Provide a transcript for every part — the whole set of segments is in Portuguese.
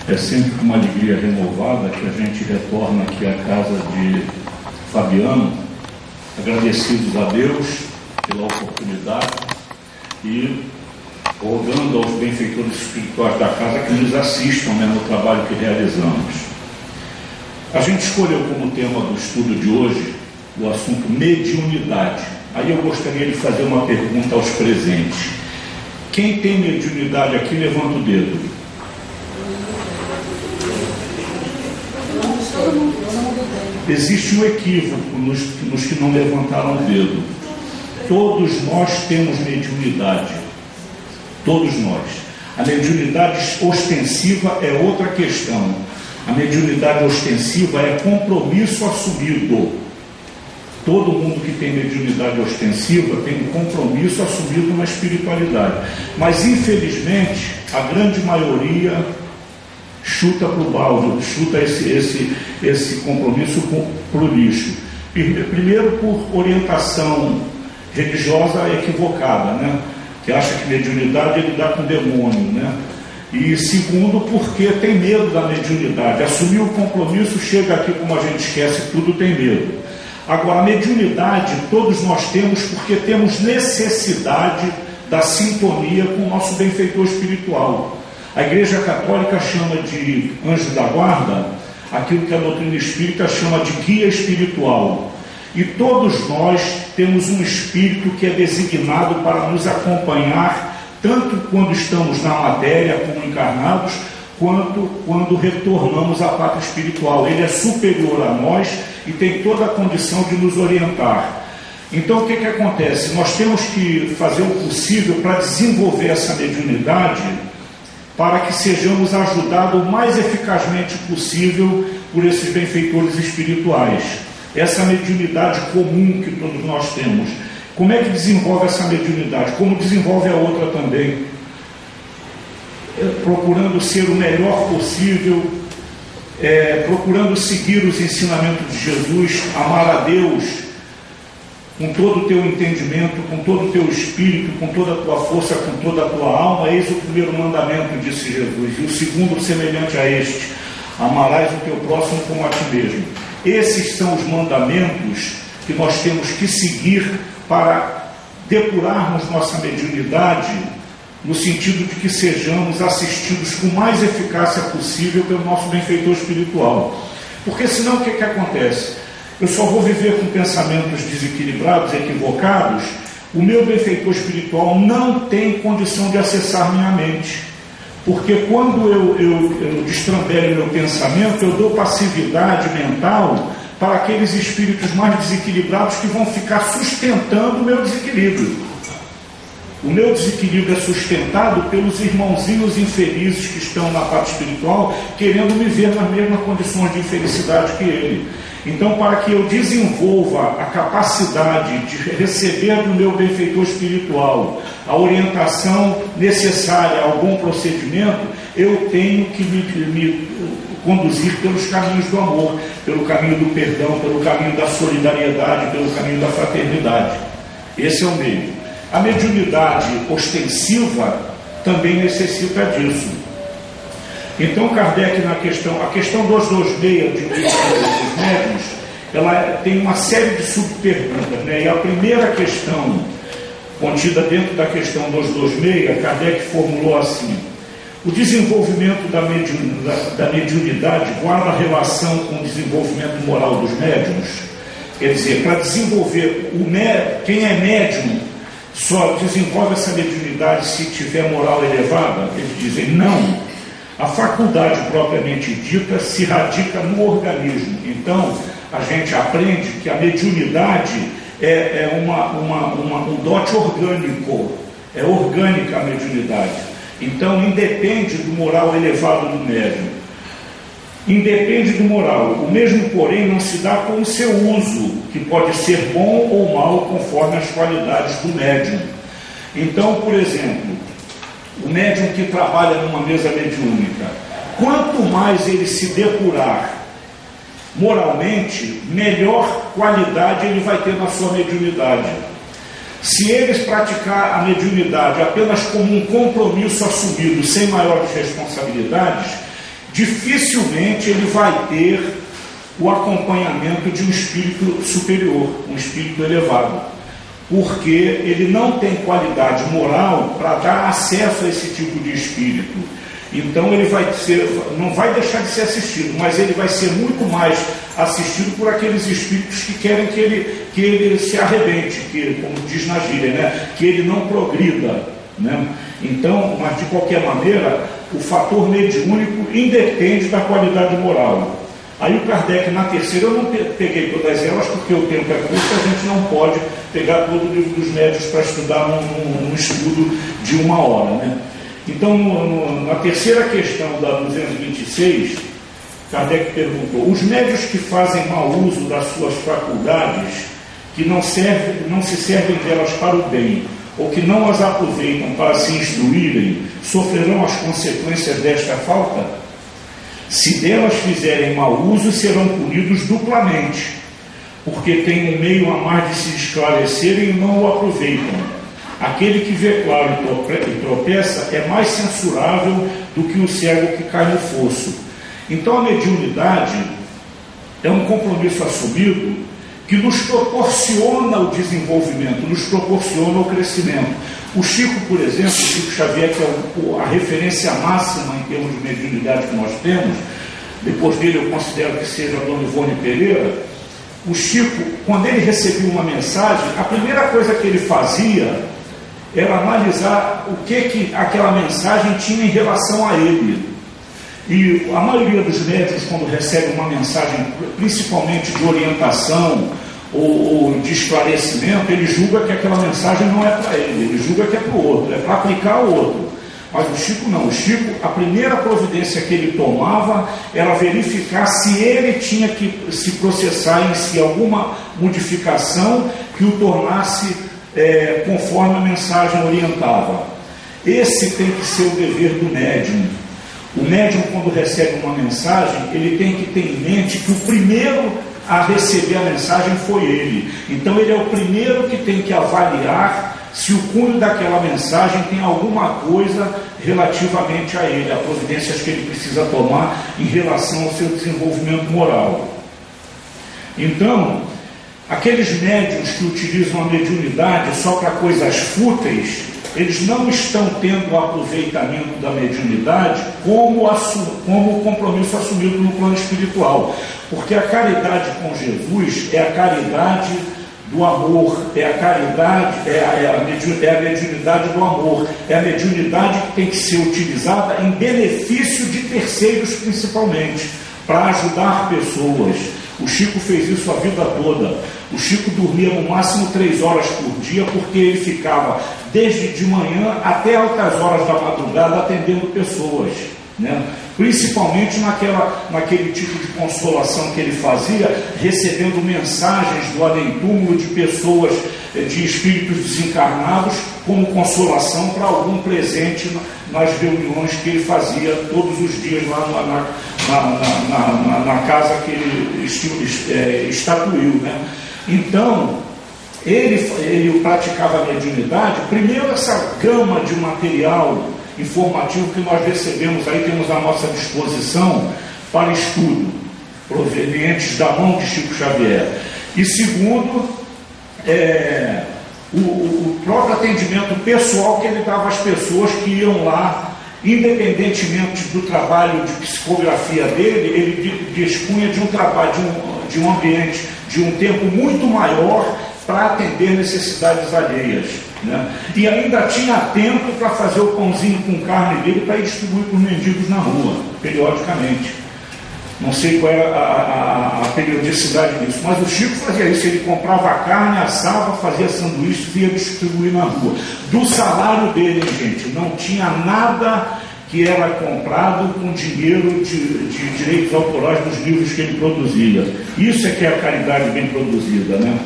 É sempre com uma alegria renovada que a gente retorna aqui à casa de Fabiano, agradecidos a Deus pela oportunidade e rogando aos benfeitores espirituais da casa que nos assistam, né, no trabalho que realizamos. A gente escolheu como tema do estudo de hoje o assunto mediunidade. Aí eu gostaria de fazer uma pergunta aos presentes. Quem tem mediunidade aqui, levanta o dedo. Existe um equívoco nos que não levantaram o dedo. Todos nós temos mediunidade. Todos nós. A mediunidade ostensiva é outra questão. A mediunidade ostensiva é compromisso assumido. Todo mundo que tem mediunidade ostensiva tem um compromisso assumido na espiritualidade. Mas, infelizmente, a grande maioria chuta para o balde, chuta esse compromisso para o lixo. Primeiro, por orientação religiosa equivocada, né? Que acha que mediunidade é lidar com demônio, né? E segundo, porque tem medo da mediunidade. Assumir o compromisso, chega aqui, como a gente esquece tudo, tem medo. Agora, a mediunidade todos nós temos porque temos necessidade da sintonia com o nosso benfeitor espiritual. A Igreja Católica chama de anjo da guarda aquilo que a doutrina espírita chama de guia espiritual. E todos nós temos um espírito que é designado para nos acompanhar, tanto quando estamos na matéria como encarnados, quanto quando retornamos à pátria espiritual. Ele é superior a nós e tem toda a condição de nos orientar. Então o que acontece? Nós temos que fazer o possível para desenvolver essa mediunidade, para que sejamos ajudados o mais eficazmente possível por esses benfeitores espirituais. Essa mediunidade comum que todos nós temos. Como é que desenvolve essa mediunidade? Como desenvolve a outra também? Procurando ser o melhor possível, procurando seguir os ensinamentos de Jesus, amar a Deus com todo o teu entendimento, com todo o teu espírito, com toda a tua força, com toda a tua alma. Eis o primeiro mandamento, disse Jesus, e o segundo semelhante a este: amarás o teu próximo como a ti mesmo. Esses são os mandamentos que nós temos que seguir para depurarmos nossa mediunidade, no sentido de que sejamos assistidos com mais eficácia possível pelo nosso benfeitor espiritual. Porque senão o que acontece? Eu só vou viver com pensamentos desequilibrados, equivocados. O meu benfeitor espiritual não tem condição de acessar minha mente. Porque quando eu destrambelho meu pensamento, eu dou passividade mental para aqueles espíritos mais desequilibrados que vão ficar sustentando o meu desequilíbrio. O meu desequilíbrio é sustentado pelos irmãozinhos infelizes que estão na parte espiritual, querendo me ver nas mesmas condições de infelicidade que ele. Então, para que eu desenvolva a capacidade de receber do meu benfeitor espiritual a orientação necessária ao bom procedimento, eu tenho que me conduzir pelos caminhos do amor, pelo caminho do perdão, pelo caminho da solidariedade, pelo caminho da fraternidade. Esse é o meio. A mediunidade ostensiva também necessita disso. Então, Kardec, a questão 226 de dos médiuns, ela tem uma série de subperguntas, né? E a primeira questão, contida dentro da questão 226, Kardec formulou assim: o desenvolvimento da mediunidade guarda relação com o desenvolvimento moral dos médiuns? Quer dizer, para desenvolver, quem é médium só desenvolve essa mediunidade se tiver moral elevada? Eles dizem não. A faculdade propriamente dita se radica no organismo. Então, a gente aprende que a mediunidade é um dote orgânico. É orgânica a mediunidade. Então, independe do moral elevado do médium. Independe do moral. O mesmo, porém, não se dá com o seu uso, que pode ser bom ou mal conforme as qualidades do médium. Então, por exemplo, o médium que trabalha numa mesa mediúnica, quanto mais ele se depurar moralmente, melhor qualidade ele vai ter na sua mediunidade. Se eles praticar a mediunidade apenas como um compromisso assumido, sem maiores responsabilidades, dificilmente ele vai ter o acompanhamento de um espírito superior, um espírito elevado, porque ele não tem qualidade moral para dar acesso a esse tipo de espírito. Então ele não vai deixar de ser assistido, mas ele vai ser muito mais assistido por aqueles espíritos que querem que ele se arrebente, que, como diz na gíria, né? Que ele não progrida, né? Então, mas de qualquer maneira, o fator mediúnico independe da qualidade moral. Aí o Kardec, na terceira, eu não peguei todas elas, porque o tempo é curto, a gente não pode pegar todo o livro dos médiuns para estudar num estudo de 1 hora, né? Então, na terceira questão da 226, Kardec perguntou: os médiuns que fazem mau uso das suas faculdades, que não se servem delas para o bem, ou que não as aproveitam para se instruírem, sofrerão as consequências desta falta? Se delas fizerem mau uso, serão punidos duplamente, porque têm um meio a mais de se esclarecerem e não o aproveitam. Aquele que vê claro e tropeça é mais censurável do que o cego que cai no fosso. Então a mediunidade é um compromisso assumido que nos proporciona o desenvolvimento, nos proporciona o crescimento. O Chico, por exemplo, o Chico Xavier, que é a referência máxima em termos de mediunidade que nós temos, depois dele eu considero que seja a Dona Ivone Pereira. O Chico, quando ele recebia uma mensagem, a primeira coisa que ele fazia era analisar o que aquela mensagem tinha em relação a ele. E a maioria dos médiuns, quando recebe uma mensagem, principalmente de orientação ou de esclarecimento, ele julga que aquela mensagem não é para ele julga que é para o outro, é para aplicar ao outro. Mas o Chico não. O Chico, a primeira providência que ele tomava era verificar se ele tinha que se processar em si alguma modificação que o tornasse conforme a mensagem orientava. Esse tem que ser o dever do médium. O médium, quando recebe uma mensagem, ele tem que ter em mente que o primeiro a receber a mensagem foi ele. Então ele é o primeiro que tem que avaliar se o cunho daquela mensagem tem alguma coisa relativamente a ele, a providências que ele precisa tomar em relação ao seu desenvolvimento moral. Então, aqueles médiuns que utilizam a mediunidade só para coisas fúteis, eles não estão tendo o aproveitamento da mediunidade como compromisso assumido no plano espiritual. Porque a caridade com Jesus é a caridade do amor, é a caridade, é a mediunidade do amor, é a mediunidade que tem que ser utilizada em benefício de terceiros principalmente, para ajudar pessoas. O Chico fez isso a vida toda. O Chico dormia no máximo 3 horas por dia, porque ele ficava desde de manhã até altas horas da madrugada atendendo pessoas, né? Principalmente naquele tipo de consolação que ele fazia, recebendo mensagens do além-túmulo de pessoas, de espíritos desencarnados, como consolação para algum presente nas reuniões que ele fazia todos os dias lá na casa que ele estatuiu, né? Então, ele praticava a mediunidade, primeiro essa gama de material informativo que nós recebemos aí, temos à nossa disposição para estudo, provenientes da mão de Chico Xavier. E segundo, o próprio atendimento pessoal que ele dava às pessoas que iam lá, independentemente do trabalho de psicografia dele, ele dispunha de um trabalho, de um ambiente, de um tempo muito maior para atender necessidades alheias, né? E ainda tinha tempo para fazer o pãozinho com carne dele para ir distribuir para os mendigos na rua, periodicamente. Não sei qual era a periodicidade disso, mas o Chico fazia isso. Ele comprava a carne, assava, fazia sanduíche e ia distribuir na rua. Do salário dele, gente, não tinha nada que era comprado com dinheiro de direitos autorais dos livros que ele produzia. Isso é que é a caridade bem produzida, né?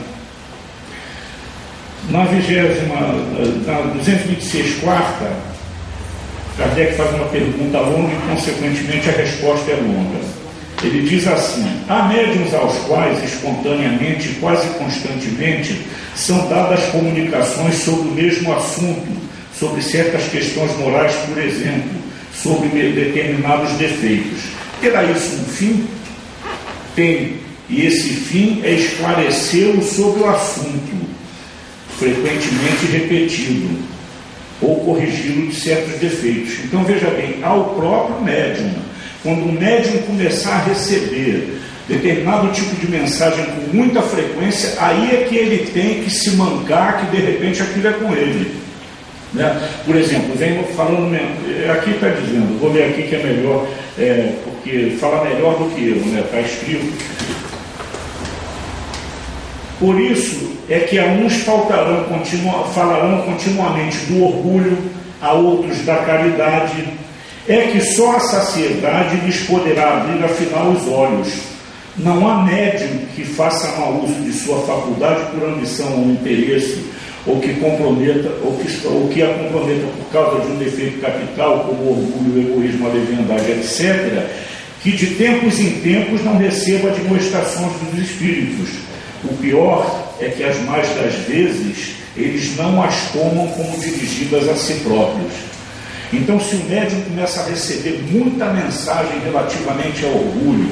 Na 226 quarta, Kardec faz uma pergunta longa e, consequentemente, a resposta é longa. Ele diz assim: há médiuns aos quais, espontaneamente e quase constantemente, são dadas comunicações sobre o mesmo assunto, sobre certas questões morais, por exemplo, sobre determinados defeitos. Terá isso um fim? Tem, e esse fim é esclarecê-lo sobre o assunto, frequentemente repetido, ou corrigi-lo de certos defeitos. Então, veja bem, ao próprio médium, quando o médium começar a receber determinado tipo de mensagem com muita frequência, aí é que ele tem que se mancar que de repente aquilo é com ele. Né? Por exemplo, venho falando, aqui está dizendo, vou ler aqui que é melhor, porque fala melhor do que eu, né? Está escrito. Por isso é que a uns falarão continuamente do orgulho, a outros da caridade, é que só a saciedade lhes poderá abrir afinal os olhos. Não há médium que faça mau uso de sua faculdade por ambição ou interesse, ou que comprometa, ou que a comprometa por causa de um defeito capital, como orgulho, egoísmo, a leviandade, etc., que de tempos em tempos não receba demonstrações dos espíritos. O pior é que as mais das vezes eles não as tomam como dirigidas a si próprios. Então, se o médium começa a receber muita mensagem relativamente ao orgulho,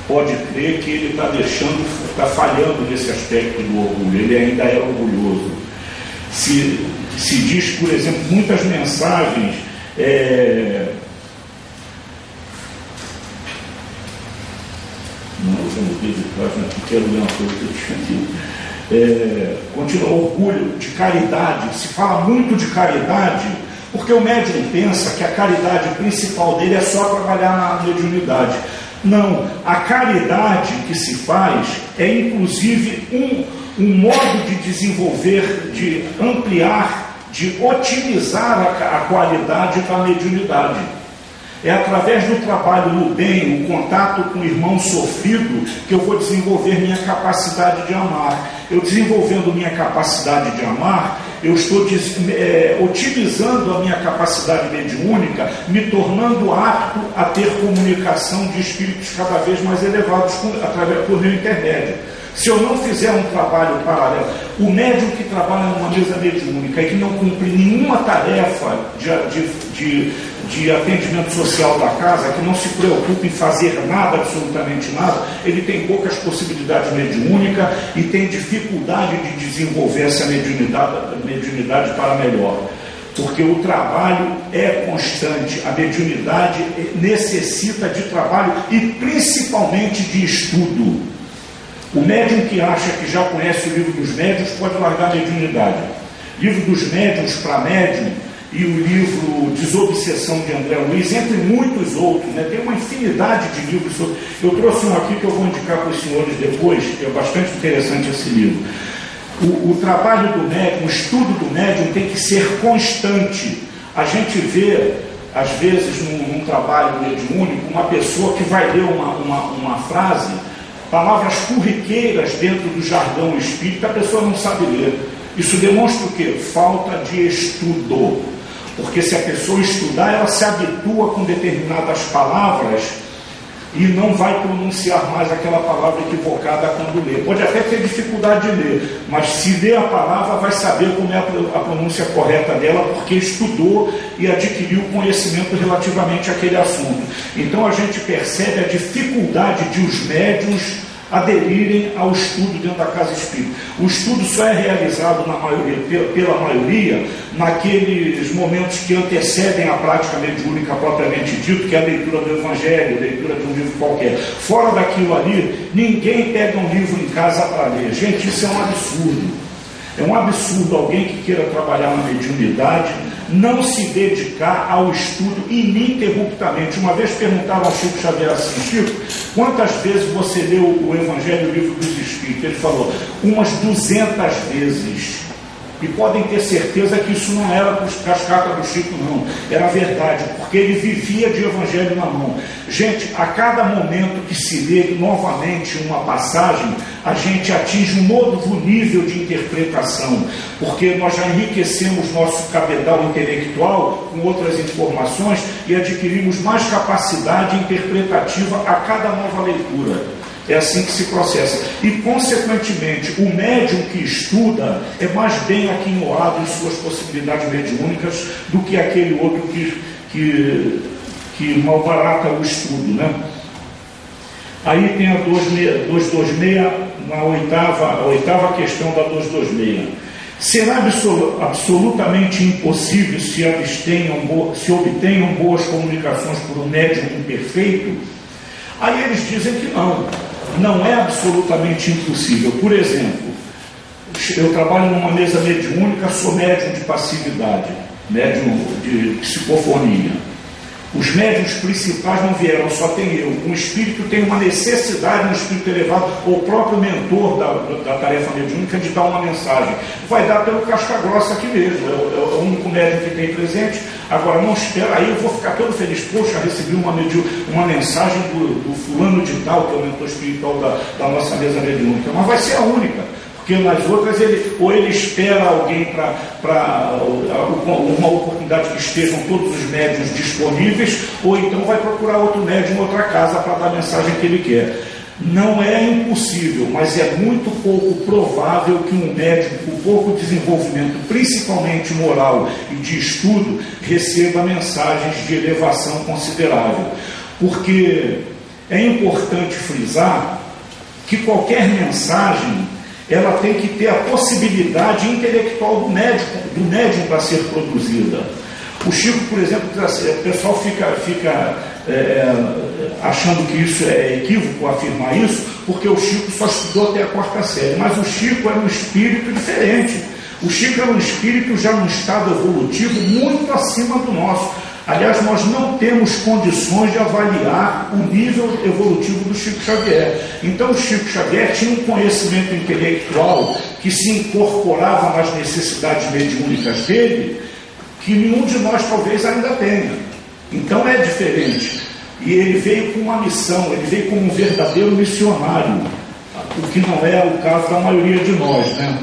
pode crer que ele está falhando nesse aspecto do orgulho, ele ainda é orgulhoso. Se diz, por exemplo, muitas mensagens, não, eu já mudei de página, porque quero ler uma coisa que eu tinha aqui. Continua, orgulho de caridade, se fala muito de caridade, porque o médium pensa que a caridade principal dele é só trabalhar na mediunidade. Não, a caridade que se faz é inclusive um modo de desenvolver, de ampliar, de otimizar a qualidade da mediunidade. É através do trabalho no bem, o contato com o irmão sofrido, que eu vou desenvolver minha capacidade de amar. Eu desenvolvendo minha capacidade de amar, eu estou otimizando a minha capacidade mediúnica, me tornando apto a ter comunicação de espíritos cada vez mais elevados por meu intermédio. Se eu não fizer um trabalho paralelo, o médium que trabalha numa mesa mediúnica e que não cumpre nenhuma tarefa de atendimento social da casa, que não se preocupa em fazer nada, absolutamente nada, ele tem poucas possibilidades mediúnicas e tem dificuldade de desenvolver essa mediunidade para melhor. Porque o trabalho é constante, a mediunidade necessita de trabalho e principalmente de estudo. O médium que acha que já conhece o livro dos médiuns pode largar a mediunidade. Livro dos médiuns para médium e o livro Desobsessão de André Luiz, entre muitos outros, né? Tem uma infinidade de livros sobre... Eu trouxe um aqui que eu vou indicar para os senhores depois, que é bastante interessante esse livro. O trabalho do médium, o estudo do médium tem que ser constante. A gente vê, às vezes, num trabalho mediúnico, uma pessoa que vai ler uma frase, palavras corriqueiras dentro do jargão espírita, a pessoa não sabe ler. Isso demonstra o quê? Falta de estudo. Porque se a pessoa estudar, ela se habitua com determinadas palavras e não vai pronunciar mais aquela palavra equivocada quando lê. Pode até ter dificuldade de ler, mas se ler a palavra, vai saber como é a pronúncia correta dela, porque estudou e adquiriu conhecimento relativamente àquele assunto. Então a gente percebe a dificuldade de os médiuns aderirem ao estudo dentro da casa espírita. O estudo só é realizado pela maioria naqueles momentos que antecedem a prática mediúnica propriamente dito, que é a leitura do Evangelho, a leitura de um livro qualquer. Fora daquilo ali, ninguém pega um livro em casa para ler. Gente, isso é um absurdo. É um absurdo alguém que queira trabalhar na mediunidade não se dedicar ao estudo ininterruptamente. Uma vez perguntaram ao Chico Xavier assim: Chico, quantas vezes você leu o Evangelho, o Livro dos Espíritos? Ele falou, umas 200 vezes. E podem ter certeza que isso não era cascata do Chico, não. Era verdade, porque ele vivia de Evangelho na mão. Gente, a cada momento que se lê novamente uma passagem, a gente atinge um novo nível de interpretação, porque nós já enriquecemos nosso cabedal intelectual com outras informações e adquirimos mais capacidade interpretativa a cada nova leitura. É assim que se processa. E, consequentemente, o médium que estuda é mais bem aquinhoado em suas possibilidades mediúnicas do que aquele outro que que malbarata o estudo, né? Aí tem a 226, a oitava questão da 226. Será absolutamente impossível se obtenham boas comunicações por um médium imperfeito? Aí eles dizem que não é absolutamente impossível. Por exemplo, eu trabalho numa mesa mediúnica, sou médium de passividade, médium de psicofonia. Os médiuns principais não vieram, só tem eu. Um espírito tem uma necessidade, um espírito elevado, ou o próprio mentor da tarefa mediúnica, de dar uma mensagem. Vai dar pelo casca-grossa aqui mesmo, é o único médium que tem presente. Agora, não espera, aí eu vou ficar todo feliz. Poxa, recebi uma mensagem do fulano de tal, que é o mentor espiritual da nossa mesa mediúnica. Mas vai ser a única. Porque nas outras ele espera alguém para uma oportunidade que estejam todos os médiuns disponíveis, ou então vai procurar outro médium em outra casa para dar a mensagem que ele quer. Não é impossível, mas é muito pouco provável que um médium com pouco desenvolvimento, principalmente moral e de estudo, receba mensagens de elevação considerável. Porque é importante frisar que qualquer mensagem ela tem que ter a possibilidade intelectual do médium para ser produzida. O Chico, por exemplo, o pessoal fica achando que isso é equívoco afirmar isso, porque o Chico só estudou até a 4ª série, mas o Chico era um espírito diferente. O Chico era um espírito já num estado evolutivo muito acima do nosso. Aliás, nós não temos condições de avaliar o nível evolutivo do Chico Xavier. Então, o Chico Xavier tinha um conhecimento intelectual que se incorporava nas necessidades mediúnicas dele, que nenhum de nós talvez ainda tenha. Então, é diferente. E ele veio com uma missão, ele veio como um verdadeiro missionário, o que não é o caso da maioria de nós, né?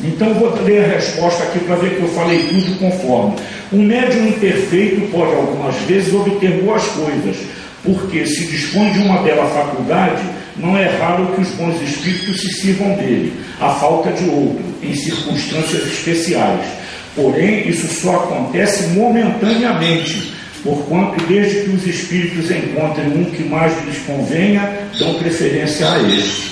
Então, vou ler a resposta aqui para ver que eu falei tudo conforme. Um médium imperfeito pode, algumas vezes, obter boas coisas, porque se dispõe de uma bela faculdade, não é raro que os bons espíritos se sirvam dele, à falta de outro, em circunstâncias especiais. Porém, isso só acontece momentaneamente, porquanto, desde que os espíritos encontrem um que mais lhes convenha, dão preferência a ele.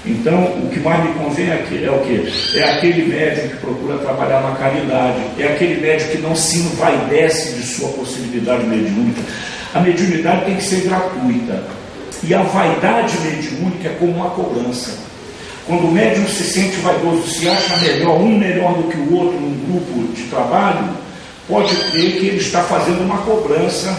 Então, o que mais me convém é o quê? É aquele médium que procura trabalhar na caridade, é aquele médium que não se envaidece de sua possibilidade mediúnica. A mediunidade tem que ser gratuita. E a vaidade mediúnica é como uma cobrança. Quando o médium se sente vaidoso, se acha melhor, um melhor do que o outro num grupo de trabalho, pode ter que ele está fazendo uma cobrança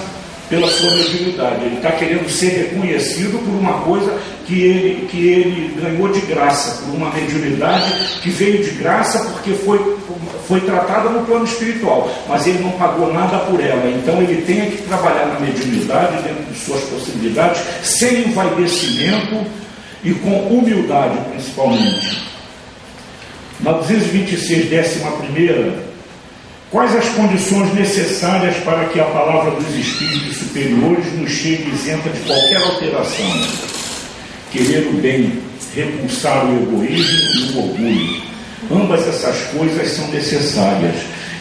pela sua mediunidade. Ele está querendo ser reconhecido por uma coisa que ele ganhou de graça, por uma mediunidade que veio de graça porque foi tratada no plano espiritual, mas ele não pagou nada por ela. Então ele tem que trabalhar na mediunidade dentro de suas possibilidades, sem envaidecimento e com humildade, principalmente. Na 226, 11ª, quais as condições necessárias para que a palavra dos espíritos superiores nos chegue isenta de qualquer alteração? Querer o bem, repulsar o egoísmo e o orgulho. Ambas essas coisas são necessárias.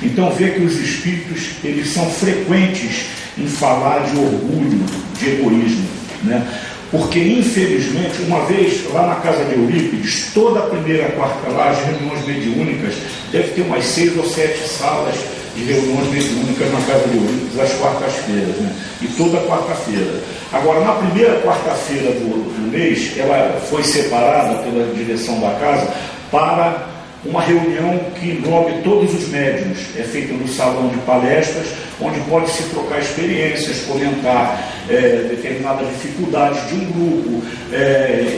Então vê que os espíritos eles são frequentes em falar de orgulho, de egoísmo, né? Porque, infelizmente, uma vez lá na casa de Eurípides, toda a primeira quarta lá, as reuniões mediúnicas, deve ter umas 6 ou 7 salas de reuniões mediúnicas na casa de Eurípides, às quartas-feiras, né? E toda quarta-feira. Agora, na primeira quarta-feira do mês, ela foi separada pela direção da casa para uma reunião que englobe todos os médiuns. É feita no salão de palestras, onde pode-se trocar experiências, comentar determinadas dificuldades de um grupo,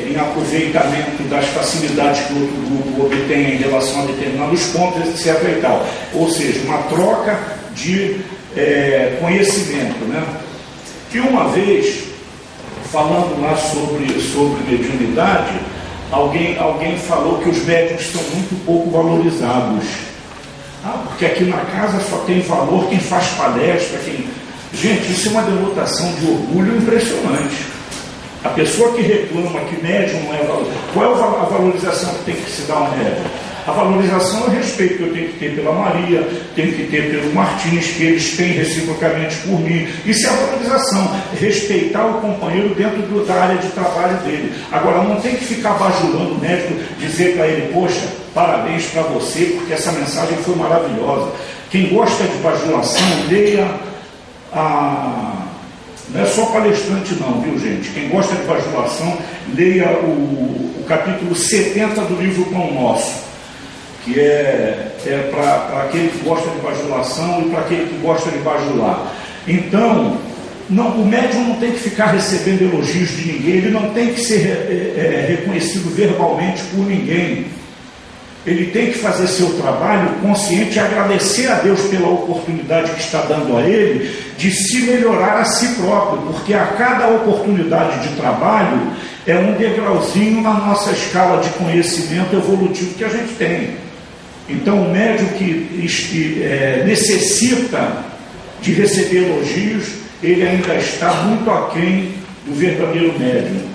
em aproveitamento das facilidades que o outro grupo obtém em relação a determinados pontos, etc. e tal. Ou seja, uma troca de conhecimento, né? Que uma vez, falando lá sobre mediunidade, alguém falou que os médiuns são muito pouco valorizados. Porque aqui na casa só tem valor quem faz palestra, Gente, isso é uma denotação de orgulho impressionante. A pessoa que reclama que médium não é valorizado, qual é a valorização que tem que se dar ao médium? A valorização é o respeito que eu tenho que ter pela Maria, tenho que ter pelo Martins, que eles têm reciprocamente por mim. Isso é a valorização, respeitar o companheiro dentro da área de trabalho dele. Agora, não tem que ficar bajulando o médico, dizer para ele, poxa, parabéns para você, porque essa mensagem foi maravilhosa. Quem gosta de bajulação, leia não é só palestrante não, viu gente? Quem gosta de bajulação, leia o capítulo 70 do livro Pão Nosso, que é para aquele que gosta de bajulação e para aquele que gosta de bajular. Então, o médium não tem que ficar recebendo elogios de ninguém, ele não tem que ser reconhecido verbalmente por ninguém. Ele tem que fazer seu trabalho consciente e agradecer a Deus pela oportunidade que está dando a ele de se melhorar a si próprio, porque a cada oportunidade de trabalho é um degrauzinho na nossa escala de conhecimento evolutivo que a gente tem. Então, o médium que necessita de receber elogios, ele ainda está muito aquém do verdadeiro médium.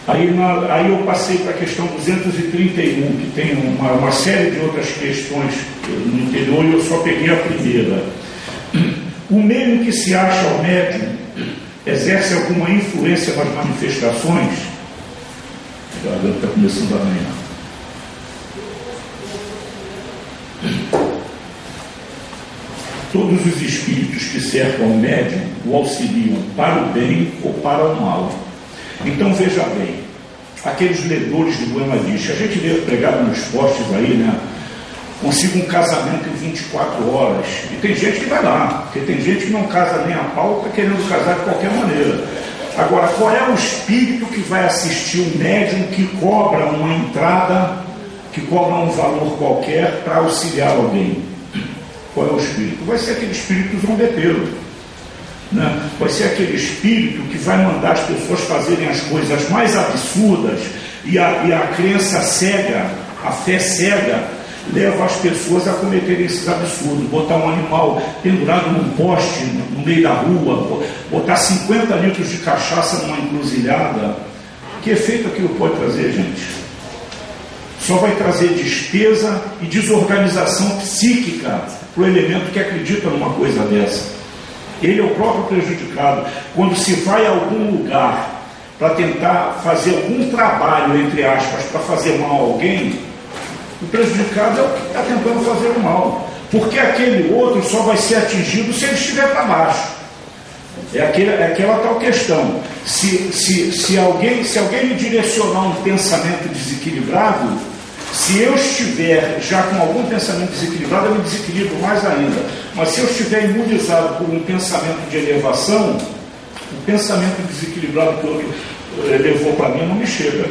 Aí eu passei para a questão 231, que tem uma série de outras questões no interior, e eu só peguei a primeira. O meio que se acha ao médium exerce alguma influência nas manifestações? Agora está começando amanhã. Todos os espíritos que cercam o médium o auxiliam para o bem ou para o mal. Então veja bem, aqueles ledores de Buena Vista, a gente vê pregado nos postes aí, né? Consiga um casamento em 24 horas. E tem gente que vai lá, porque tem gente que não casa nem a pau, está querendo casar de qualquer maneira. Agora, qual é o espírito que vai assistir um médium que cobra uma entrada, que cobra um valor qualquer para auxiliar alguém? Qual é o espírito? Vai ser aquele espírito zombeteiro. Né? Vai ser aquele espírito que vai mandar as pessoas fazerem as coisas mais absurdas e a crença cega, a fé cega, leva as pessoas a cometerem esses absurdos. Botar um animal pendurado num poste no meio da rua, botar 50 litros de cachaça numa encruzilhada. Que efeito aquilo pode trazer, gente? Só vai trazer despesa e desorganização psíquica para o elemento que acredita numa coisa dessa. Ele é o próprio prejudicado. Quando se vai a algum lugar para tentar fazer algum trabalho, entre aspas, para fazer mal a alguém, o prejudicado é o que está tentando fazer o mal. Porque aquele outro só vai ser atingido se ele estiver para baixo. É aquela tal questão. Se alguém me direcionar um pensamento desequilibrado, se eu estiver já com algum pensamento desequilibrado, eu me desequilibro mais ainda. Mas se eu estiver imunizado por um pensamento de elevação, o pensamento desequilibrado que o outro levou para mim não me chega.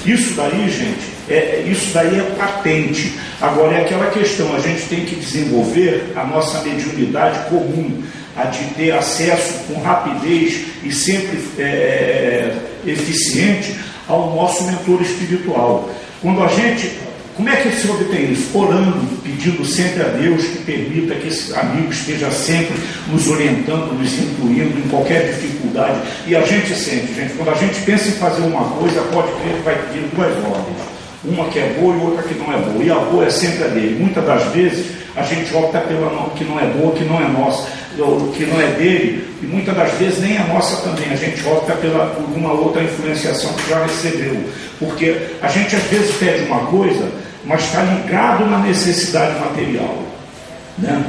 Isso daí, gente, isso daí é patente. Agora é aquela questão, a gente tem que desenvolver a nossa mediunidade comum, a de ter acesso com rapidez e sempre eficiente ao nosso mentor espiritual. Quando a gente, como é que se obtém isso? Orando, pedindo sempre a Deus que permita que esse amigo esteja sempre nos orientando, nos incluindo em qualquer dificuldade. E a gente sente, gente, quando a gente pensa em fazer uma coisa, pode crer que vai pedir duas ordens. Uma que é boa e outra que não é boa. E a boa é sempre a dele. Muitas das vezes a gente opta pela que não é boa, que não é nossa, que não é dele, e muitas das vezes nem é nossa também. A gente opta por alguma outra influenciação que já recebeu. Porque a gente às vezes pede uma coisa, mas está ligado na necessidade material, né?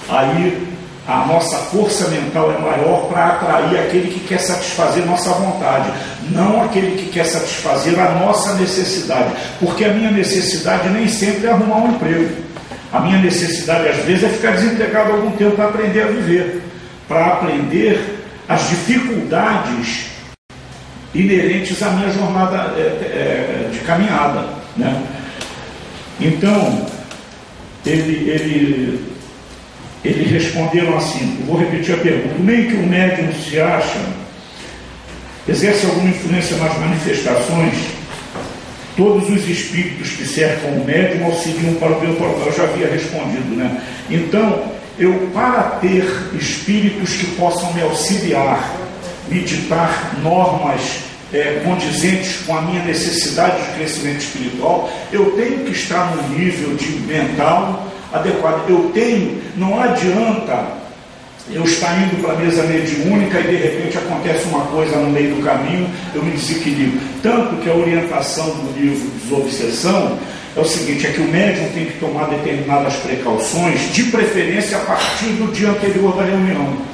Aí a nossa força mental é maior para atrair aquele que quer satisfazer nossa vontade, não aquele que quer satisfazer a nossa necessidade, porque a minha necessidade nem sempre é arrumar um emprego. A minha necessidade às vezes é ficar desempregado algum tempo para aprender a viver, para aprender as dificuldades inerentes à minha jornada de caminhada, né? Então, eles responderam assim, vou repetir a pergunta: o meio que o médium se acha exerce alguma influência nas manifestações? Todos os espíritos que cercam o médium auxiliam para o bem ou para o mal. Eu já havia respondido, né? Então, para ter espíritos que possam me auxiliar, me ditar normas condizentes com a minha necessidade de crescimento espiritual, eu tenho que estar no nível de mental adequado. Não adianta eu estar indo para a mesa mediúnica e de repente acontece uma coisa no meio do caminho, eu me desequilibro. Tanto que a orientação do livro Desobsessão é o seguinte, é que o médium tem que tomar determinadas precauções, de preferência a partir do dia anterior da reunião.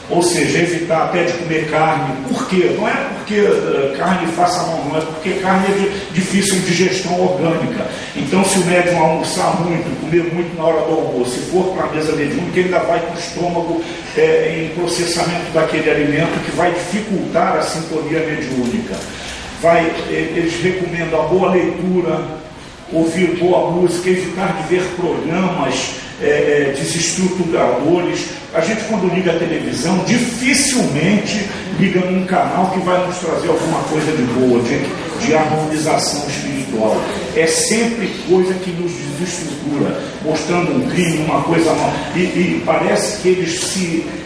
Ou seja, evitar até de comer carne. Por quê? Não é porque carne faça mal, não é porque carne é de difícil digestão orgânica. Então, se o médium almoçar muito, comer muito na hora do almoço, se for para a mesa mediúnica, ele ainda vai com o estômago em processamento daquele alimento, que vai dificultar a sintonia mediúnica. Eles recomendam a boa leitura, ouvir boa música, evitar de ver programas desestruturadores. A gente, quando liga a televisão, dificilmente liga num canal que vai nos trazer alguma coisa de boa, de harmonização espiritual. É sempre coisa que nos desestrutura, mostrando um crime, uma coisa mal. E parece que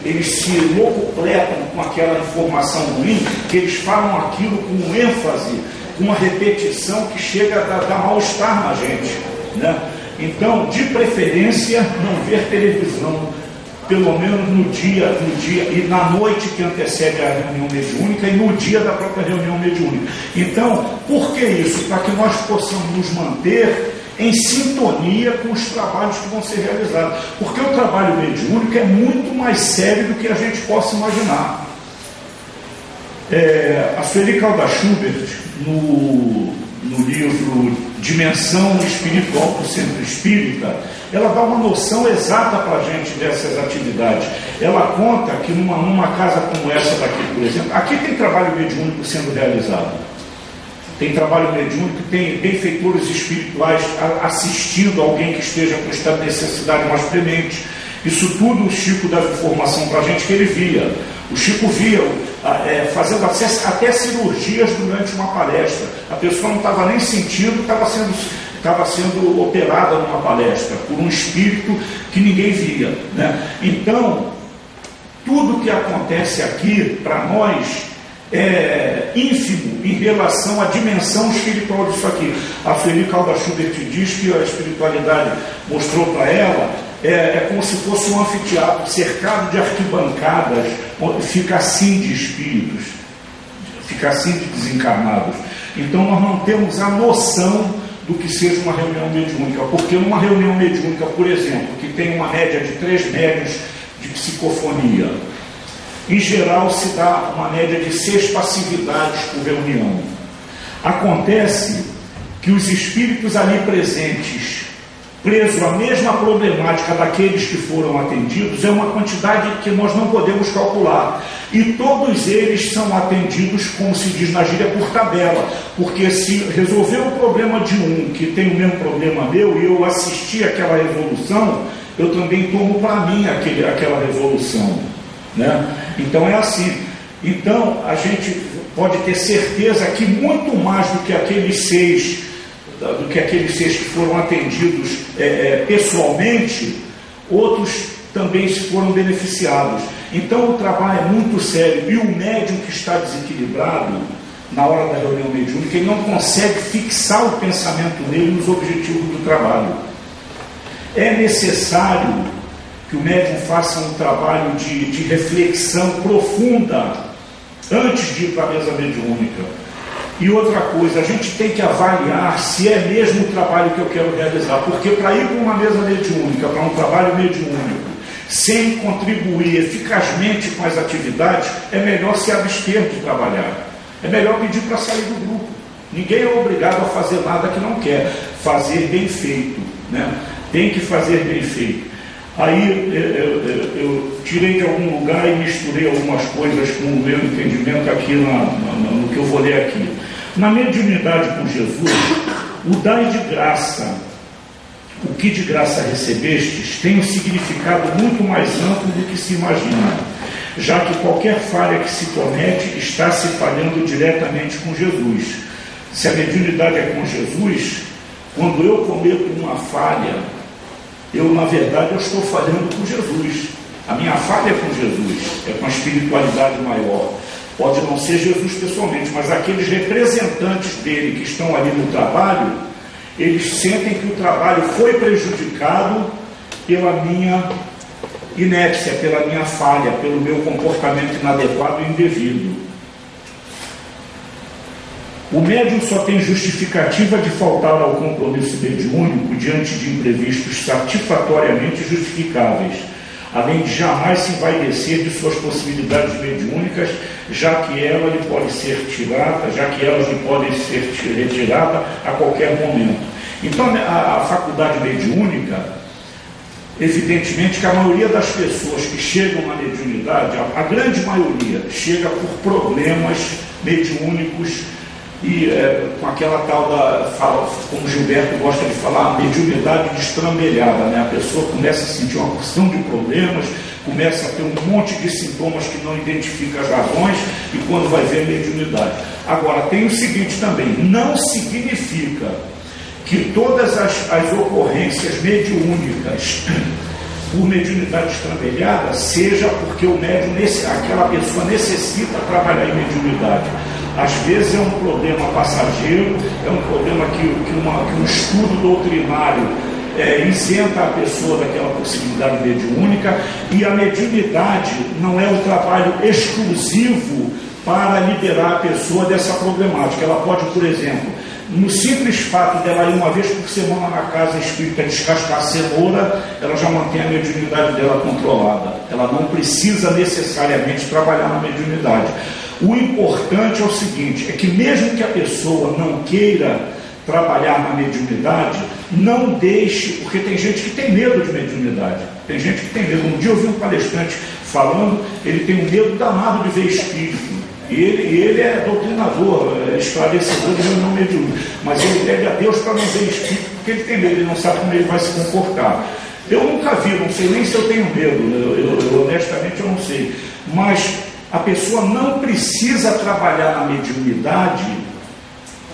eles se locupletam com aquela informação ruim, que eles falam aquilo com ênfase, com uma repetição que chega a dar mal-estar na gente, né? Então, de preferência, não ver televisão, pelo menos no dia e na noite que antecede a reunião mediúnica e no dia da própria reunião mediúnica. Então, por que isso? Para que nós possamos nos manter em sintonia com os trabalhos que vão ser realizados. Porque o trabalho mediúnico é muito mais sério do que a gente possa imaginar. A Sueli Caldas Schubert, no livro Dimensão Espiritual do Centro Espírita, ela dá uma noção exata para a gente dessas atividades. Ela conta que numa casa como essa daqui, por exemplo, aqui tem trabalho mediúnico sendo realizado. Tem trabalho mediúnico, tem benfeitores espirituais assistindo alguém que esteja com estado de necessidade mais premente. Isso tudo o Chico dá informação para a gente que ele via. O Chico via fazendo até cirurgias durante uma palestra. A pessoa não estava nem sentindo, estava sendo operada numa palestra por um espírito que ninguém via, né? Então, tudo que acontece aqui, para nós, é ínfimo em relação à dimensão espiritual disso aqui. A Sueli Caldas Schubert diz que a espiritualidade mostrou para ela como se fosse um anfiteatro cercado de arquibancadas, fica assim de espíritos, fica assim de desencarnados. Então nós não temos a noção do que seja uma reunião mediúnica, porque numa reunião mediúnica, por exemplo, que tem uma média de 3 médiuns de psicofonia, em geral se dá uma média de 6 passividades por reunião. Acontece que os espíritos ali presentes, presos à mesma problemática daqueles que foram atendidos, é uma quantidade que nós não podemos calcular. E todos eles são atendidos, como se diz na gíria, por tabela. Porque se resolver o problema de um que tem o mesmo problema meu e eu assisti àquela resolução, eu também tomo para mim aquela resolução, né? Então é assim. Então a gente pode ter certeza que muito mais do que aqueles 6 que foram atendidos pessoalmente, outros também se foram beneficiados. Então o trabalho é muito sério, e o médium que está desequilibrado na hora da reunião mediúnica, ele não consegue fixar o pensamento nele nos objetivos do trabalho. É necessário que o médium faça um trabalho de reflexão profunda antes de ir para a mesa mediúnica. E outra coisa, a gente tem que avaliar se é mesmo o trabalho que eu quero realizar, porque para ir para uma mesa mediúnica, para um trabalho mediúnico, sem contribuir eficazmente com as atividades, é melhor se abster de trabalhar. É melhor pedir para sair do grupo. Ninguém é obrigado a fazer nada que não quer. Fazer bem feito, né? Tem que fazer bem feito. Aí eu tirei de algum lugar e misturei algumas coisas com o meu entendimento aqui no que eu vou ler aqui. Na mediunidade com Jesus, o dai de graça, o que de graça recebestes, tem um significado muito mais amplo do que se imagina, já que qualquer falha que se comete está se falhando diretamente com Jesus. Se a mediunidade é com Jesus, quando eu cometo uma falha, na verdade, eu estou falhando com Jesus. A minha falha é com Jesus, é com a espiritualidade maior. Pode não ser Jesus pessoalmente, mas aqueles representantes dele que estão ali no trabalho, eles sentem que o trabalho foi prejudicado pela minha inépcia, pela minha falha, pelo meu comportamento inadequado e indevido. O médium só tem justificativa de faltar ao compromisso mediúnico diante de imprevistos satisfatoriamente justificáveis, além de jamais se envaidecer de suas possibilidades mediúnicas, já que ela lhe pode ser tirada, já que elas lhe podem ser retiradas a qualquer momento. Então, a faculdade mediúnica, evidentemente que a maioria das pessoas que chegam na mediunidade, a grande maioria, chega por problemas mediúnicos e com aquela tal como Gilberto gosta de falar, a mediunidade destrambelhada, né? A pessoa começa a sentir uma porção de problemas, começa a ter um monte de sintomas que não identifica as razões e quando vai ver a mediunidade. Agora, tem o seguinte também, não significa que todas as ocorrências mediúnicas por mediunidade estrambelhada seja porque o médium, aquela pessoa necessita trabalhar em mediunidade. Às vezes é um problema passageiro, é um problema que um estudo doutrinário isenta a pessoa daquela possibilidade mediúnica, e a mediunidade não é um trabalho exclusivo para liberar a pessoa dessa problemática. Ela pode, por exemplo, no simples fato dela ir uma vez por semana na casa espírita descascar a cenoura, ela já mantém a mediunidade dela controlada. Ela não precisa necessariamente trabalhar na mediunidade. O importante é o seguinte, é que mesmo que a pessoa não queira trabalhar na mediunidade, não deixe, porque tem gente que tem medo de mediunidade, tem gente que tem medo. Um dia eu vi um palestrante falando, ele tem um medo danado de ver espírito, e ele é doutrinador, esclarecedor de reunião mediúnica, mas ele pede a Deus para não ver espírito, porque ele tem medo, ele não sabe como ele vai se comportar. Eu nunca vi, não sei nem se eu tenho medo, honestamente eu não sei, mas a pessoa não precisa trabalhar na mediunidade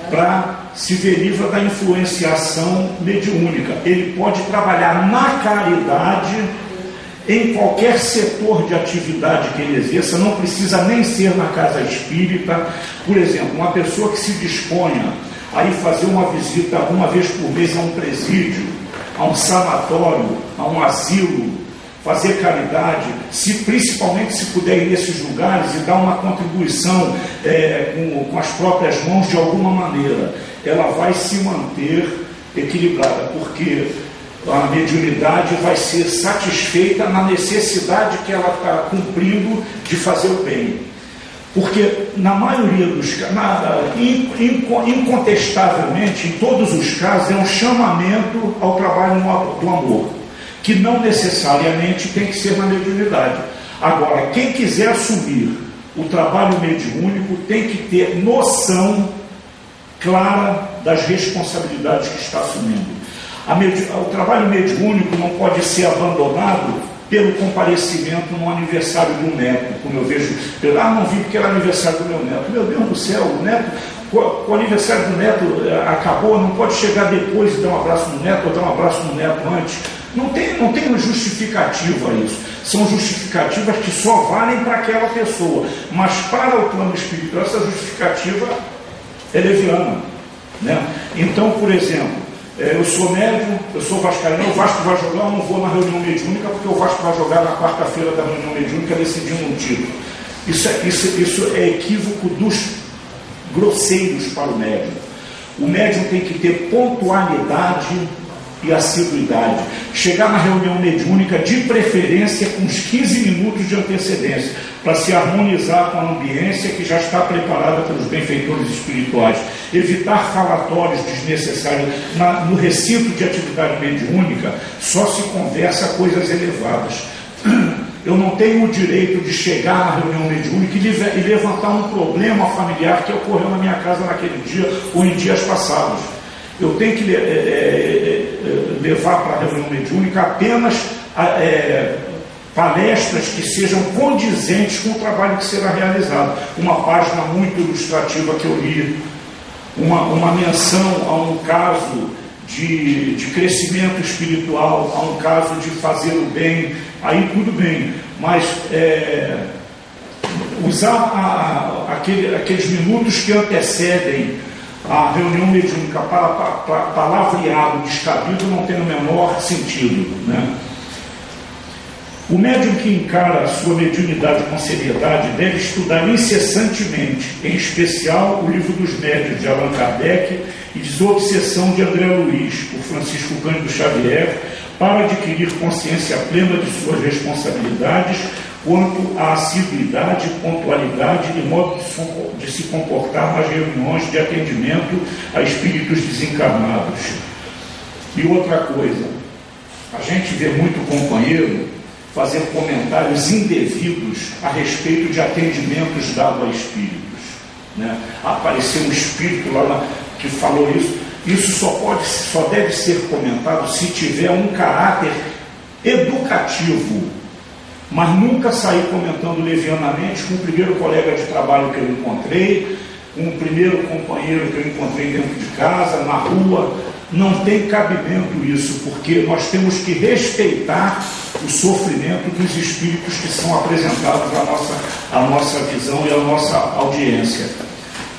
para se ver livre da influenciação mediúnica. Ele pode trabalhar na caridade, em qualquer setor de atividade que ele exerça, não precisa nem ser na casa espírita. Por exemplo, uma pessoa que se disponha a ir fazer uma visita uma vez por mês a um presídio, a um sanatório, a um asilo, fazer caridade, principalmente se puder ir nesses lugares e dar uma contribuição com as próprias mãos de alguma maneira, ela vai se manter equilibrada, porque a mediunidade vai ser satisfeita na necessidade que ela está cumprindo de fazer o bem. Porque na maioria dos casos, incontestavelmente, em todos os casos, é um chamamento ao trabalho do amor, que não necessariamente tem que ser na mediunidade. Agora, quem quiser assumir o trabalho mediúnico tem que ter noção clara das responsabilidades que está assumindo. O trabalho mediúnico não pode ser abandonado pelo comparecimento no aniversário do neto, como eu vejo. Não vim porque era aniversário do meu neto. Meu Deus do céu, o neto, o aniversário do neto acabou, não pode chegar depois e dar um abraço no neto ou dar um abraço no neto antes. Não tem uma justificativa a isso. São justificativas que só valem para aquela pessoa. Mas para o plano espiritual, essa justificativa é leviana, né? Então, por exemplo, eu sou médium, eu sou vascaíno, o Vasco vai jogar, eu não vou na reunião mediúnica, porque o Vasco vai jogar na quarta-feira da reunião mediúnica decidindo um título. Isso é equívoco dos grosseiros para o médium. O médium tem que ter pontualidade e assiduidade. Chegar na reunião mediúnica, de preferência, com uns 15 minutos de antecedência, para se harmonizar com a ambiência que já está preparada pelos benfeitores espirituais. Evitar falatórios desnecessários. No recinto de atividade mediúnica, só se conversa coisas elevadas. Eu não tenho o direito de chegar na reunião mediúnica e levantar um problema familiar que ocorreu na minha casa naquele dia ou em dias passados. Eu tenho que levar para a reunião mediúnica apenas palestras que sejam condizentes com o trabalho que será realizado. Uma página muito ilustrativa que eu li, uma menção a um caso de crescimento espiritual, a um caso de fazer o bem, aí tudo bem, mas usar aqueles minutos que antecedem a reunião mediúnica para palavreado descabido não tem o menor sentido, né? O médium que encara a sua mediunidade com seriedade deve estudar incessantemente, em especial o Livro dos Médiuns de Allan Kardec e Desobsessão de André Luiz, por Francisco Cândido Xavier, para adquirir consciência plena de suas responsabilidades quanto à assiduidade, pontualidade e modo de se comportar nas reuniões de atendimento a espíritos desencarnados. E outra coisa, a gente vê muito companheiro fazer comentários indevidos a respeito de atendimentos dados a espíritos, né? Apareceu um espírito lá que falou isso. Isso só deve ser comentado se tiver um caráter educativo, mas nunca sair comentando levianamente com o primeiro colega de trabalho que eu encontrei, com o primeiro companheiro que eu encontrei dentro de casa, na rua. Não tem cabimento isso, porque nós temos que respeitar o sofrimento dos espíritos que são apresentados à nossa visão e à nossa audiência.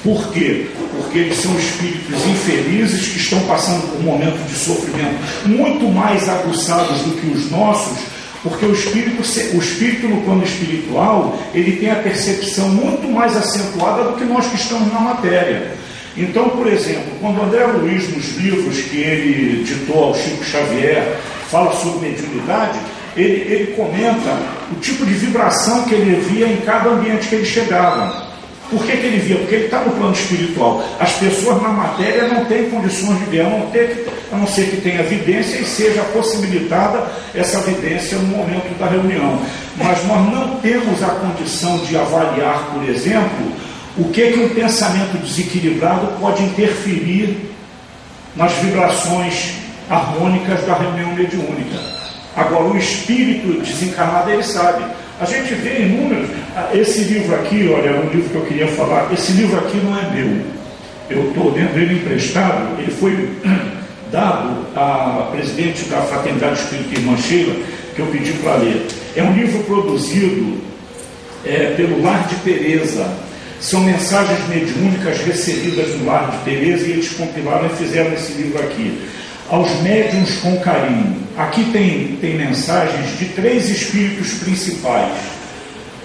Por quê? Porque eles são espíritos infelizes que estão passando por um momento de sofrimento muito mais aguçados do que os nossos, porque o espírito no plano espiritual, ele tem a percepção muito mais acentuada do que nós que estamos na matéria. Então, por exemplo, quando André Luiz, nos livros que ele ditou ao Chico Xavier, fala sobre mediunidade, ele comenta o tipo de vibração que ele via em cada ambiente que ele chegava. Por que ele via? Porque ele está no plano espiritual. As pessoas na matéria não têm condições de ver, a não ser que tenha vidência e seja possibilitada essa vidência no momento da reunião. Mas nós não temos a condição de avaliar, por exemplo, o que um pensamento desequilibrado pode interferir nas vibrações harmônicas da reunião mediúnica. Agora, o espírito desencarnado, ele sabe. A gente vê em números. Esse livro aqui, olha, é um livro que eu queria falar. Esse livro aqui não é meu. Eu estou dentro dele emprestado. Ele foi dado à presidente da Fraternidade Espírita Irmã Sheila, que eu pedi para ler. É um livro produzido pelo Lar de Teresa. São mensagens mediúnicas recebidas no Lar de Teresa, e eles compilaram e fizeram esse livro aqui. Aos médiuns com carinho. Aqui tem mensagens de 3 espíritos principais.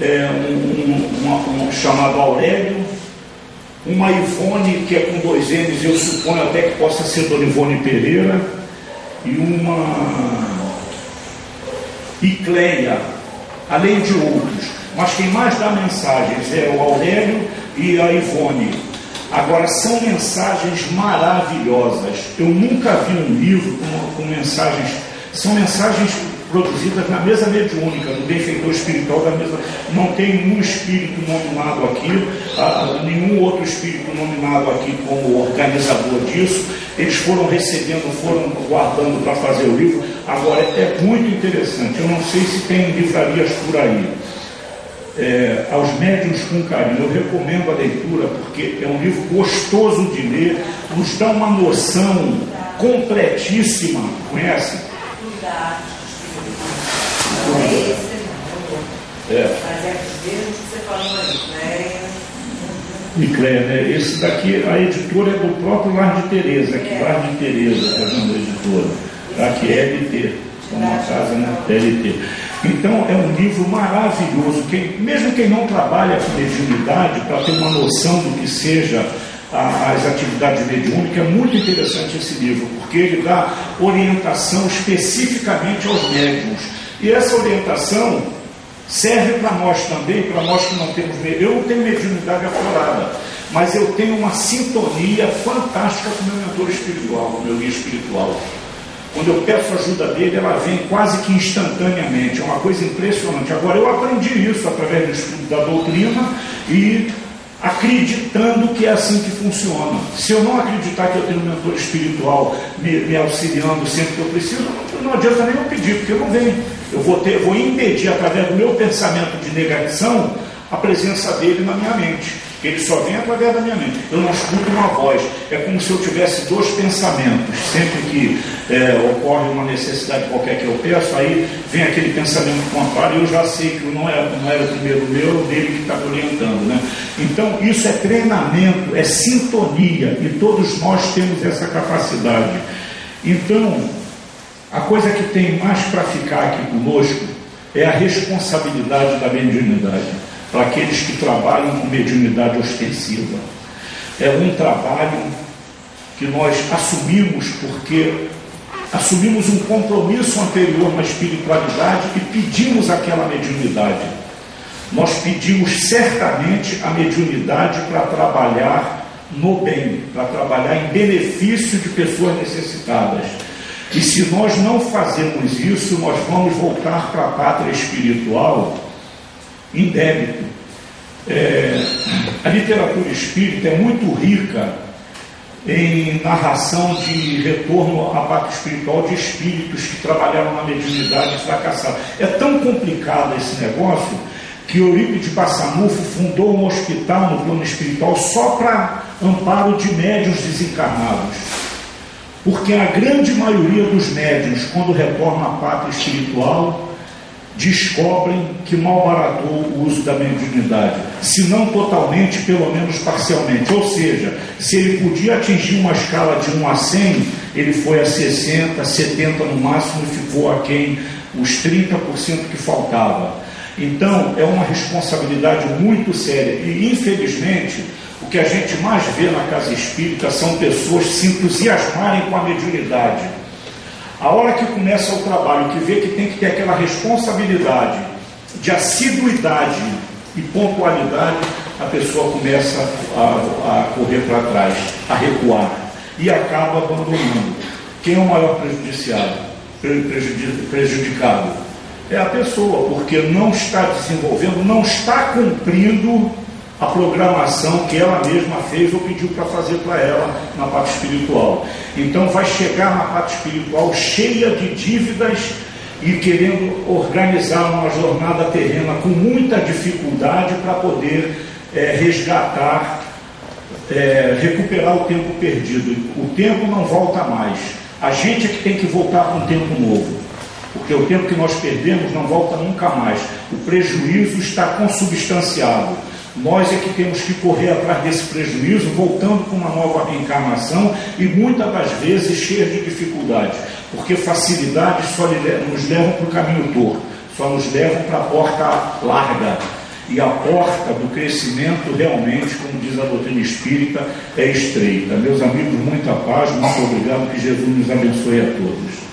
Um chamado Aurélio, uma Ivone, que é com 2 N's, eu suponho até que possa ser Dona Ivone Pereira, e uma Icleia, além de outros. Mas quem mais dá mensagens é o Aurélio e a Ivone. Agora, são mensagens maravilhosas. Eu nunca vi um livro com mensagens. São mensagens produzidas na mesa mediúnica, no benfeitor espiritual da mesa. Não tem nenhum espírito nominado aqui, nenhum outro espírito nominado aqui como organizador disso. Eles foram recebendo, foram guardando para fazer o livro. Agora, é muito interessante. Eu não sei se tem livrarias por aí. Aos médiuns com carinho, eu recomendo a leitura, porque é um livro gostoso de ler, nos dá uma noção completíssima. Conhece? Mas é mesmo que você falou aí, Icleia, né? Esse daqui, a editora é do próprio Lar de Teresa, Lar de Teresa, que é a editora, que é LT, uma casa, né? LT. Então é um livro maravilhoso. Mesmo quem não trabalha com mediunidade, para ter uma noção do que seja as atividades mediúnicas, é muito interessante esse livro, porque ele dá orientação especificamente aos médiuns. E essa orientação serve para nós também, para nós que não temos mediunidade. Eu não tenho mediunidade aflorada, mas eu tenho uma sintonia fantástica com o meu mentor espiritual, com o meu guia espiritual. Quando eu peço ajuda dele, ela vem quase que instantaneamente. É uma coisa impressionante. Agora, eu aprendi isso através do estudo da doutrina e acreditando que é assim que funciona. Se eu não acreditar que eu tenho um mentor espiritual me auxiliando sempre que eu preciso, não adianta nem eu pedir, porque eu não venho. Eu vou impedir, através do meu pensamento de negação, a presença dele na minha mente. Ele só vem através da minha mente. Eu não escuto uma voz. É como se eu tivesse 2 pensamentos. Sempre que ocorre uma necessidade qualquer que eu peço, aí vem aquele pensamento contrário, e eu já sei que não era o primeiro meu, dele que está me orientando, né? Então, isso é treinamento, é sintonia, e todos nós temos essa capacidade. Então, a coisa que tem mais para ficar aqui conosco é a responsabilidade da mediunidade, para aqueles que trabalham com mediunidade ostensiva. É um trabalho que nós assumimos porque assumimos um compromisso anterior na espiritualidade e pedimos aquela mediunidade. Nós pedimos certamente a mediunidade para trabalhar no bem, para trabalhar em benefício de pessoas necessitadas. E se nós não fazemos isso, nós vamos voltar para a pátria espiritual em débito. A literatura espírita é muito rica em narração de retorno à pátria espiritual de espíritos que trabalharam na mediunidade e fracassaram. É tão complicado esse negócio que Eurípides Bassanufo fundou um hospital no plano espiritual só para amparo de médiuns desencarnados. Porque a grande maioria dos médiuns, quando retornam à pátria espiritual, descobrem que malbaratou o uso da mediunidade, se não totalmente, pelo menos parcialmente. Ou seja, se ele podia atingir uma escala de 1 a 100, ele foi a 60, 70 no máximo e ficou aquém os 30% que faltava. Então, é uma responsabilidade muito séria e, infelizmente, o que a gente mais vê na casa espírita são pessoas se entusiasmarem com a mediunidade. A hora que começa o trabalho, que vê que tem que ter aquela responsabilidade de assiduidade e pontualidade, a pessoa começa a correr para trás, a recuar e acaba abandonando. Quem é o maior prejudicado? É a pessoa, porque não está desenvolvendo, não está cumprindo a programação que ela mesma fez ou pediu para fazer para ela na parte espiritual. Então vai chegar na parte espiritual cheia de dívidas e querendo organizar uma jornada terrena com muita dificuldade para poder resgatar, recuperar o tempo perdido. O tempo não volta mais. A gente é que tem que voltar para um tempo novo, porque o tempo que nós perdemos não volta nunca mais. O prejuízo está consubstanciado. Nós é que temos que correr atrás desse prejuízo, voltando com uma nova reencarnação e muitas das vezes cheia de dificuldades, porque facilidades só nos levam para o caminho torto, só nos levam para a porta larga. E a porta do crescimento realmente, como diz a doutrina espírita, é estreita. Meus amigos, muita paz, muito obrigado, que Jesus nos abençoe a todos.